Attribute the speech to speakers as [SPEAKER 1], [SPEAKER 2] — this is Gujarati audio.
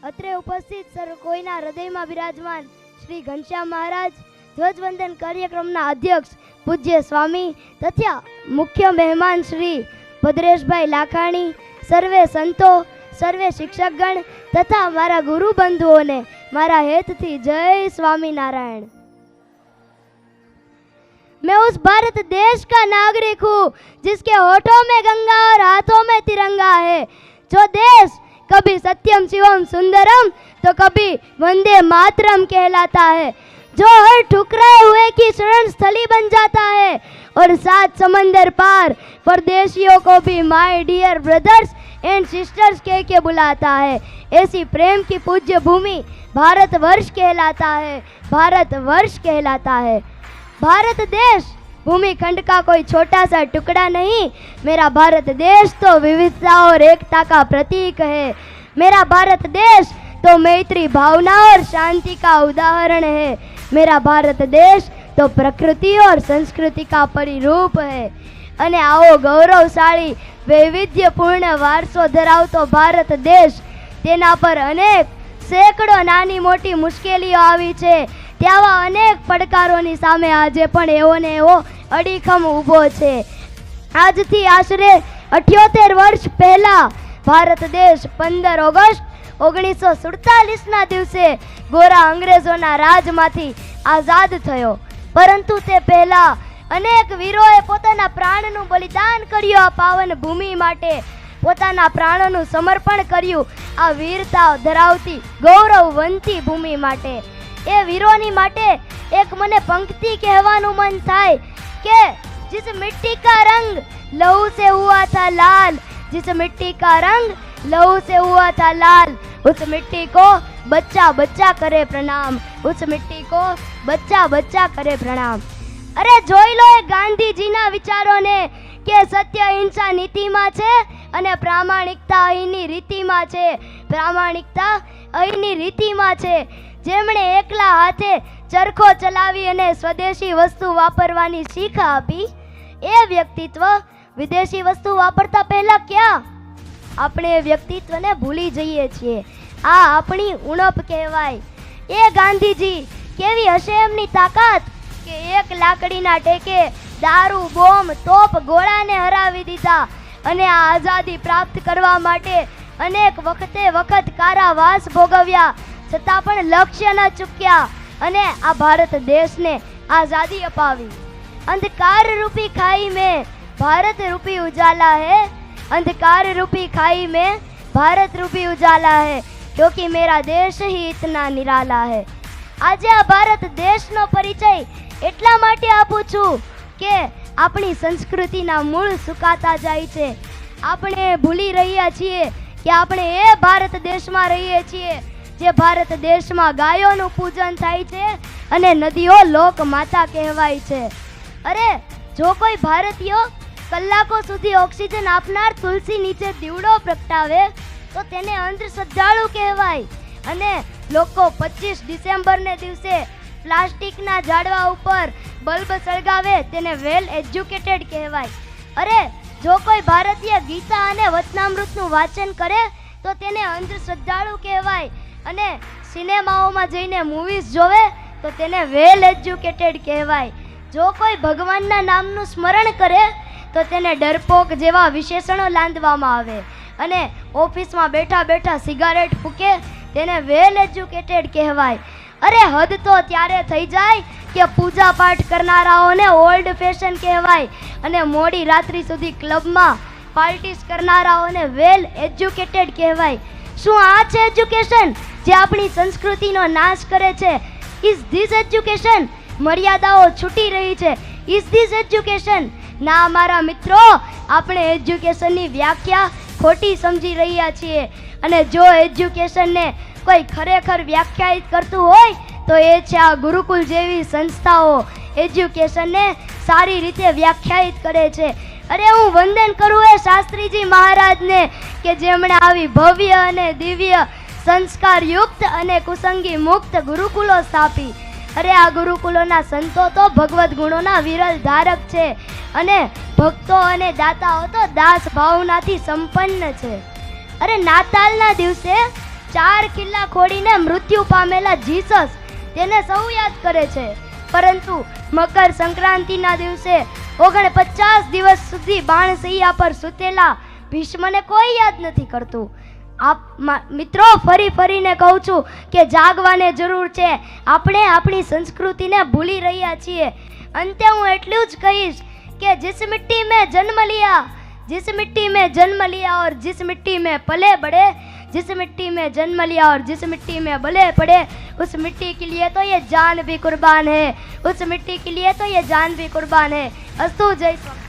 [SPEAKER 1] અત્રે ઉપસ્થિત સર્વ કોઈના હૃદયમાં બિરાજમાન શ્રી ઘનશ્યામ મહારાજ, ધ્વજવંદન કાર્યક્રમના અધ્યક્ષ પૂજ્ય સ્વામી તથા મુખ્ય મહેમાન શ્રી ભદ્રેશભાઈ લાખાણી, સર્વે સંતો, સર્વે શિક્ષકગણ तथा मारा गुरु बंधुओं ने मारा हेत थी जय स्वामीनारायण। मैं उस भारत देश का नागरिक हूँ जिसके होठों में गंगा और हाथों में तिरंगा है। जो देश कभी सत्यम शिवम सुंदरम तो कभी वंदे मातरम कहलाता है, जो हर ठुकराए हुए की शरण स्थली बन जाता है और 7 समंदर पार परदेशियों को भी my dear brothers and sisters कह के बुलाता है। ऐसी प्रेम की पूज्य भूमि भारतवर्ष कहलाता है, भारतवर्ष कहलाता है। भारत देश भूमिखंड का कोई छोटा सा टुकड़ा नहीं, मेरा भारत देश तो विविधता और एकता का प्रतीक है। मेरा भारत देश तो मैत्री भावना और शांति का उदाहरण है। मेरा भारत देश तो प्रकृति और संस्कृति का परिरूप है। અને આવો ગૌરવશાળી વૈવિધ્યપૂર્ણ વારસો ધરાવતો ભારત દેશ, તેના પર અનેક સેંકડો નાની મોટી મુશ્કેલીઓ આવી છે, તેવા અનેક પડકારોની સામે આજે પણ એવો ને એવો અડીખમ ઊભો છે। આજથી આશરે 78 વર્ષ પહેલા ભારત દેશ 15 ઓગસ્ટ 1947ના દિવસે ગોરા અંગ્રેજોના રાજમાંથી આઝાદ થયો, પરંતુ તે પહેલા अनेक वीरोए पोताना प्राणनु बलिदान कर्यु। आ पावन भूमि माटे पोताना प्राणनु समर्पण कर्यु। आ वीरता धरावती गौरववंती भूमि माटे ए वीरोनी माटे एक मने पंक्ति कहेवानुं मन थाय के जिस मिट्टी का रंग लहू से हुआ था लाल, जिस मिट्टी का रंग लहू से हुआ था लाल, उस मिट्टी को बच्चा बच्चा करे प्रणाम, उस मिट्टी को बच्चा बच्चा करे प्रणाम। अरे જોઈ લો એ ગાંધીજીના વિચારોને કે સત્ય અહિંસા નીતિમાં છે અને પ્રામાણિકતા અહીંની રીતિમાં છે, પ્રામાણિકતા અહીંની રીતિમાં છે। જેમણે એકલા હાથે ચરખો ચલાવી અને સ્વદેશી વસ્તુ વાપરવાની શીખ આપી, એ વ્યક્તિત્વ વિદેશી વસ્તુ વાપરતા પહેલા ક્યાં આપણે એ વ્યક્તિત્વને ભૂલી જઈએ છીએ। આ આપણી ઉણપ કહેવાય। એ ગાંધીજી કેવી હશે એમની તાકાત કે એક લાકડીના ટેકે દારૂ, બોમ્બ, તોપ, ગોળાને હરાવી દીધા અને આ આઝાદી પ્રાપ્ત કરવા માટે અનેક વખત કારાવાસ ભોગવ્યા, છતાં પણ લક્ષ્ય ન ચૂક્યા અને આ ભારત દેશને આઝાદી અપાવી। અંધકાર रूपी खाई में भारत रूपी उजाला है, अंधकार रूपी खाई में भारत रूपी उजाला है, क्योंकि मेरा देश ही इतना निराला है। આજે આ ભારત દેશનો પરિચય એટલા માટે આપું છું કે આપણી સંસ્કૃતિના મૂળ સુકાતા જાય છે। આપણે ભૂલી રહ્યા છીએ કે આપણે એ ભારત દેશમાં રહીએ છીએ જે ભારત દેશમાં ગાયોનું પૂજન થાય છે અને નદીઓ લોક માતા કહેવાય છે। અરે જો કોઈ ભારતીય કલાકો સુધી ઓક્સિજન આપનાર તુલસી નીચે દીવડો પ્રગટાવે તો તેને અંધશ્રદ્ધાળુ કહેવાય અને લોકો 25 ડિસેમ્બરને દિવસે પ્લાસ્ટિકના ઝાડવા ઉપર બલ્બ સળગાવે તેને વેલ એજ્યુકેટેડ કહેવાય। અરે જો કોઈ ભારતીય ગીતા અને વચનામૃતનું વાંચન કરે તો તેને અંધશ્રદ્ધાળુ કહેવાય અને સિનેમાઓમાં જઈને મૂવીઝ જોવે તો તેને વેલ એજ્યુકેટેડ કહેવાય। જો કોઈ ભગવાનના નામનું સ્મરણ કરે તો તેને ડરપોક જેવા વિશેષણો લાદવામાં આવે અને ઓફિસમાં બેઠા બેઠા સિગારેટ ફૂકે તેને વેલ એજ્યુકેટેડ કહેવાય। અરે હદ તો ત્યારે થઈ જાય કે પૂજા પાઠ કરનારાઓને ઓલ્ડ ફેશન કહેવાય અને મોડી રાત્રિ સુધી ક્લબમાં પાર્ટીસ કરનારાઓને વેલ એજ્યુકેટેડ કહેવાય। શું આ છે એજ્યુકેશન જે આપણી સંસ્કૃતિનો નાશ કરે છે? Is this education? મર્યાદાઓ છૂટી રહી છે, ઇઝ ધીસ એજ્યુકેશન? ના મારા મિત્રો, આપણે એજ્યુકેશનની વ્યાખ્યા ખોટી સમજી રહ્યા છીએ અને જો એજ્યુકેશનને કોઈ ખરેખર વ્યાખ્યાયિત કરતું હોય તો એ છે આ ગુરુકુલ જેવી સંસ્થાઓ એજ્યુકેશનને સારી રીતે વ્યાખ્યાયિત કરે છે। અરે હું વંદન કરું એ શાસ્ત્રીજી મહારાજને કે જેમણે આવી ભવ્ય અને દિવ્ય સંસ્કારયુક્ત અને કુસંગી મુક્ત ગુરુકુલો સ્થાપી। અરે આ ગુરુકુલોના સંતો તો ભગવદ્ ગુણોના વિરલ ધારક છે અને ભક્તો અને દાતાઓ તો દાસ ભાવનાથી સંપન્ન છે। અરે નાતાલના દિવસે 4 કિલ્લા ખોડીને મૃત્યુ પામેલા જીસસ તેને સૌ યાદ કરે છે, પરંતુ મકર સંક્રાંતિના દિવસે 49 દિવસ સુધી બાણસૈયા પર સૂતેલા ભીષ્મને કોઈ યાદ નથી કરતું. મિત્રો, ફરીને કહું છું કે જાગવાને જરૂર છે. આપણે આપણી સંસ્કૃતિને ભૂલી રહ્યા છીએ. અંતે હું એટલું જ કહીશ કે जिस मिट्टी में जन्म लिया और जिस मिट्टी में पले बड़े, जिस मिट्टी में जन्म लिया और जिस मिट्टी में भले पड़े, उस मिट्टी के लिए तो ये जान भी कुर्बान है, उस मिट्टी के लिए तो ये जान भी कुर्बान है. अस्तु, जय स्वामी.